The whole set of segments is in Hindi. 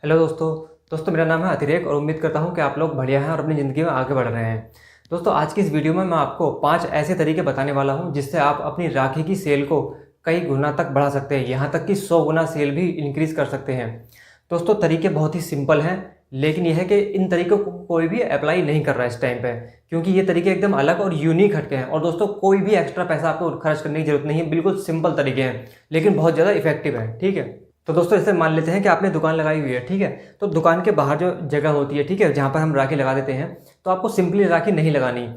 हेलो दोस्तों मेरा नाम है अतिरेक और उम्मीद करता हूं कि आप लोग बढ़िया हैं और अपनी ज़िंदगी में आगे बढ़ रहे हैं। दोस्तों आज की इस वीडियो में मैं आपको 5 ऐसे तरीके बताने वाला हूं जिससे आप अपनी राखी की सेल को कई गुना तक बढ़ा सकते हैं, यहां तक कि 100 गुना सेल भी इंक्रीज़ कर सकते हैं। दोस्तों तरीके बहुत ही सिंपल हैं, लेकिन यह है कि इन तरीकों को कोई भी अप्लाई नहीं कर रहा है इस टाइम पे, क्योंकि ये तरीके एकदम अलग और यूनिक हटके हैं। और दोस्तों कोई भी एक्स्ट्रा पैसा आपको खर्च करने की जरूरत नहीं है, बिल्कुल सिंपल तरीके हैं लेकिन बहुत ज़्यादा इफेक्टिव है। ठीक है, तो दोस्तों जैसे मान लेते हैं कि आपने दुकान लगाई हुई है, ठीक है। तो दुकान के बाहर जो जगह होती है, ठीक है, जहाँ पर हम राखी लगा देते हैं, तो आपको सिंपली राखी नहीं लगानी।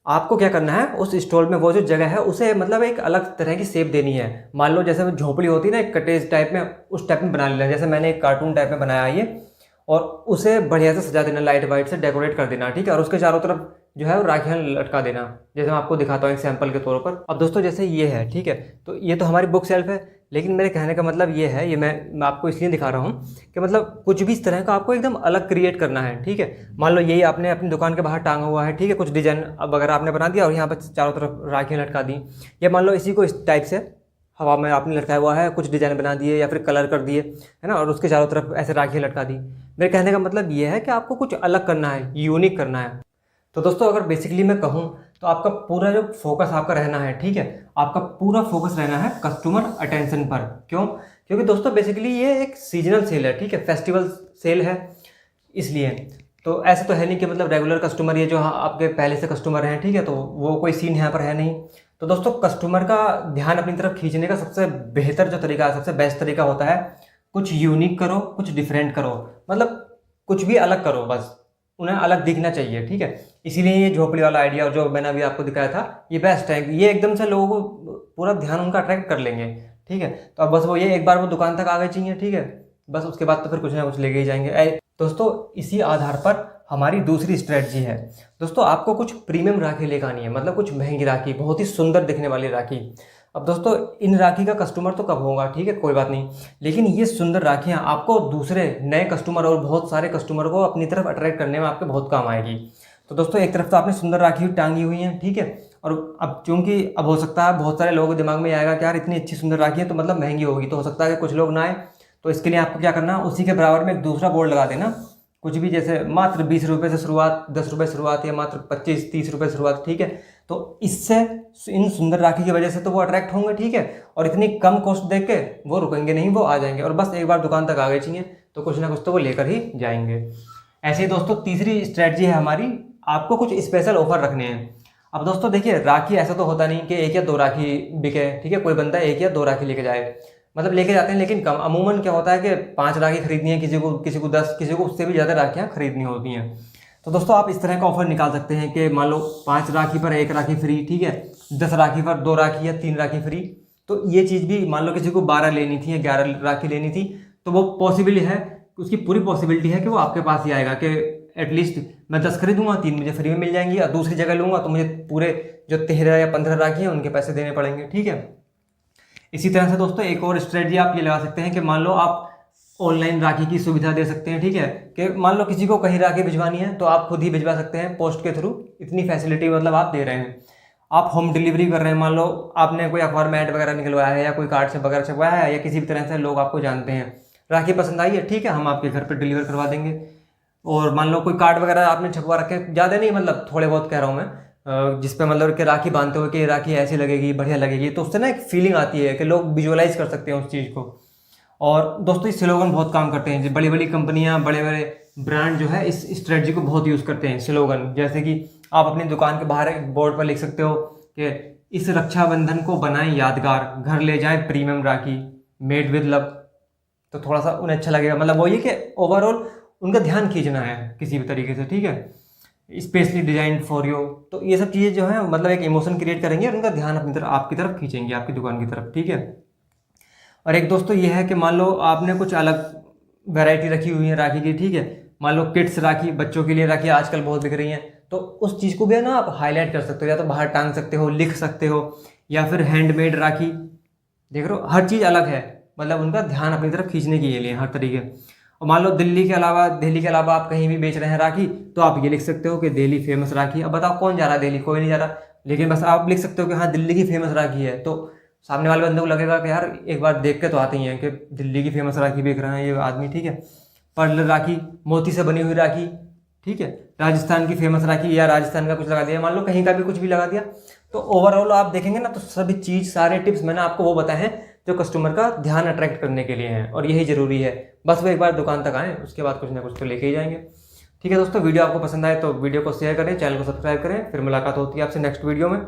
आपको क्या करना है, उस स्टॉल में वो जो जगह है उसे मतलब एक अलग तरह की शेप देनी है। मान लो जैसे झोपड़ी होती है ना, एक कटेज टाइप में, उस टाइप में बना लेना। जैसे मैंने एक कार्टून टाइप में बनाया है ये, और उसे बढ़िया से सजा देना, लाइट वाइट से डेकोरेट कर देना, ठीक है। और उसके चारों तरफ जो है वो राखियाँ लटका देना, जैसे मैं आपको दिखाता हूँ एक सैंपल के तौर पर। अब दोस्तों जैसे ये है, ठीक है, तो ये तो हमारी बुक शेल्फ है, लेकिन मेरे कहने का मतलब ये है, ये मैं आपको इसलिए दिखा रहा हूँ कि मतलब कुछ भी इस तरह का आपको एकदम अलग क्रिएट करना है, ठीक है। मान लो यही आपने अपनी दुकान के बाहर टांगा हुआ है, ठीक है, कुछ डिजाइन अब अगर आपने बना दिया और यहाँ पर चारों तरफ राखियाँ लटका दी, या मान लो इसी को इस टाइप से हवा में आपने लटकाया हुआ है, कुछ डिजाइन बना दिए या फिर कलर कर दिए, है ना, और उसके चारों तरफ ऐसे राखियाँ लटका दी। मेरे कहने का मतलब ये है कि आपको कुछ अलग करना है, यूनिक करना है। तो दोस्तों अगर बेसिकली मैं कहूँ तो आपका पूरा जो फोकस आपका रहना है, ठीक है, आपका पूरा फोकस रहना है कस्टमर अटेंशन पर। क्यों? क्योंकि दोस्तों बेसिकली ये एक सीजनल सेल है, ठीक है, फेस्टिवल सेल है, इसलिए। तो ऐसा तो है नहीं कि मतलब रेगुलर कस्टमर, ये जो आपके पहले से कस्टमर हैं, ठीक है, तो वो कोई सीन यहाँ पर है नहीं। तो दोस्तों कस्टमर का ध्यान अपनी तरफ खींचने का सबसे बेहतर जो तरीका है, सबसे बेस्ट तरीका होता है, कुछ यूनिक करो, कुछ डिफरेंट करो, मतलब कुछ भी अलग करो, बस उन्हें अलग दिखना चाहिए, ठीक है। इसीलिए ये झोपड़ी वाला आइडिया और जो मैंने अभी आपको दिखाया था ये बेस्ट है, ये एकदम से लोगों को पूरा ध्यान उनका अट्रैक्ट कर लेंगे, ठीक है। तो अब बस वो ये एक बार वो दुकान तक आ गए चाहिए, ठीक है, बस उसके बाद तो फिर कुछ ना कुछ लेके ही जाएंगे। दोस्तों इसी आधार पर हमारी दूसरी स्ट्रेटजी है, दोस्तों आपको कुछ प्रीमियम राखी लेकर आनी है, मतलब कुछ महंगी राखी, बहुत ही सुंदर दिखने वाली राखी। अब दोस्तों इन राखी का कस्टमर तो कब होगा, ठीक है, कोई बात नहीं, लेकिन ये सुंदर राखियाँ आपको दूसरे नए कस्टमर और बहुत सारे कस्टमर को अपनी तरफ अट्रैक्ट करने में आपके बहुत काम आएगी। तो दोस्तों एक तरफ तो आपने सुंदर राखी टांगी हुई है, ठीक है, और अब चूंकि अब हो सकता है बहुत सारे लोगों के दिमाग में आएगा कि यार इतनी अच्छी सुंदर राखी है तो मतलब महंगी होगी, तो हो सकता है कि कुछ लोग ना आए। तो इसके लिए आपको क्या करना है, उसी के बराबर में एक दूसरा बोर्ड लगा देना, कुछ भी, जैसे मात्र 20 रुपये से शुरुआत, 10 रुपये शुरुआत, या मात्र 25-30 रुपये शुरुआत, ठीक है। तो इससे इन सुंदर राखी की वजह से तो वो अट्रैक्ट होंगे, ठीक है, और इतनी कम कॉस्ट देख के वो रुकेंगे नहीं, वो आ जाएंगे, और बस एक बार दुकान तक आ गए चाहिए तो कुछ ना कुछ तो वो लेकर ही जाएंगे। ऐसे ही दोस्तों तीसरी स्ट्रेटजी है हमारी, आपको कुछ स्पेशल ऑफर रखने हैं। अब दोस्तों देखिए राखी ऐसा तो होता नहीं कि एक या दो राखी बिके, ठीक है, कोई बंदा एक या दो राखी लेके जाए, मतलब लेके जाते हैं लेकिन कम। अमूमन क्या होता है कि 5 राखी खरीदनी है, किसी को 10, किसी को उससे भी ज़्यादा राखियाँ खरीदनी होती हैं। तो दोस्तों आप इस तरह का ऑफर निकाल सकते हैं कि मान लो 5 राखी पर 1 राखी फ्री, ठीक है, 10 राखी पर 2 राखी या 3 राखी फ्री। तो ये चीज़ भी मान लो किसी को 12 लेनी थी या 11 राखी लेनी थी, तो वो पॉसिबल है, उसकी पूरी पॉसिबिलिटी है कि वो आपके पास ही आएगा कि एटलीस्ट मैं 10 खरीदूंगा, 3 मुझे फ्री में मिल जाएंगी, और दूसरी जगह लूँगा तो मुझे पूरे जो 13 या 15 राखी हैं उनके पैसे देने पड़ेंगे, ठीक है। इसी तरह से दोस्तों एक और स्ट्रेटजी आप ये लगा सकते हैं कि मान लो आप ऑनलाइन राखी की सुविधा दे सकते हैं, ठीक है, कि मान लो किसी को कहीं राखी भिजवानी है तो आप खुद ही भिजवा सकते हैं पोस्ट के थ्रू, इतनी फैसिलिटी मतलब आप दे रहे हैं। आप होम डिलीवरी कर रहे हैं, मान लो आपने कोई अखबार में ऐड वगैरह निकलवाया है या कोई कार्ड से वगैरह छपवाया है, या किसी भी तरह से लोग आपको जानते हैं, राखी पसंद आई है, ठीक है, हम आपके घर पर डिलीवर करवा देंगे। और मान लो कोई कार्ड वगैरह आपने छपवा रखे, ज़्यादा नहीं, मतलब थोड़े बहुत कह रहा हूँ मैं, जिस पे मतलब कि राखी बांधते हो कि राखी ऐसी लगेगी, बढ़िया लगेगी, तो उससे ना एक फीलिंग आती है कि लोग विजुअलाइज कर सकते हैं उस चीज़ को। और दोस्तों इस स्लोगन बहुत काम करते हैं, बड़ी बड़ी कंपनियां, बड़े बड़े ब्रांड जो है इस स्ट्रेटजी को बहुत यूज़ करते हैं, स्लोगन। जैसे कि आप अपनी दुकान के बाहर एक बोर्ड पर लिख सकते हो कि इस रक्षाबंधन को बनाएं यादगार, घर ले जाएं premium rakhi, made with love. तो थोड़ा सा उन्हें अच्छा लगेगा, मतलब वही है कि ओवरऑल उनका ध्यान खींचना है किसी भी तरीके से, ठीक है, स्पेशली डिजाइन फॉर यू। तो ये सब चीज़ें जो है मतलब एक इमोशन क्रिएट करेंगे और उनका ध्यान अपनी तरफ, आपकी तरफ खींचेंगे, आपकी दुकान की तरफ, ठीक है। और एक दोस्तों ये है कि मान लो आपने कुछ अलग वैरायटी रखी हुई है राखी की, ठीक है, मान लो किड्स राखी, बच्चों के लिए राखी आजकल बहुत बिक रही हैं, तो उस चीज़ को भी है ना आप हाईलाइट कर सकते हो, या तो बाहर टांग सकते हो, लिख सकते हो, या फिर हैंडमेड राखी, देख रहे हो, हर चीज़ अलग है, मतलब उनका ध्यान अपनी तरफ खींचने के लिए हर तरीके। और मान लो दिल्ली के अलावा आप कहीं भी बेच रहे हैं राखी, तो आप ये लिख सकते हो कि दिल्ली फेमस राखी। अब बताओ कौन जा रहा है दिल्ली, कोई नहीं जा रहा, लेकिन बस आप लिख सकते हो कि हाँ दिल्ली की फेमस राखी है, तो सामने वाले बंदे को लगेगा कि यार एक बार देख के तो आते ही हैं कि दिल्ली की फेमस राखी बेच रहे हैं ये आदमी, ठीक है। पर्ल राखी, मोती से बनी हुई राखी, ठीक है, राजस्थान की फेमस राखी या राजस्थान का कुछ लगा दिया, मान लो कहीं का भी कुछ भी लगा दिया। तो ओवरऑल आप देखेंगे ना तो सभी चीज़, सारे टिप्स मैंने आपको वो बताए हैं जो कस्टमर का ध्यान अट्रैक्ट करने के लिए हैं, और यही ज़रूरी है। बस वो एक बार दुकान तक आएँ, उसके बाद कुछ ना कुछ तो लेके ही जाएंगे। ठीक है दोस्तों, वीडियो आपको पसंद आए तो वीडियो को शेयर करें, चैनल को सब्सक्राइब करें। फिर मुलाकात होती है आपसे नेक्स्ट वीडियो में।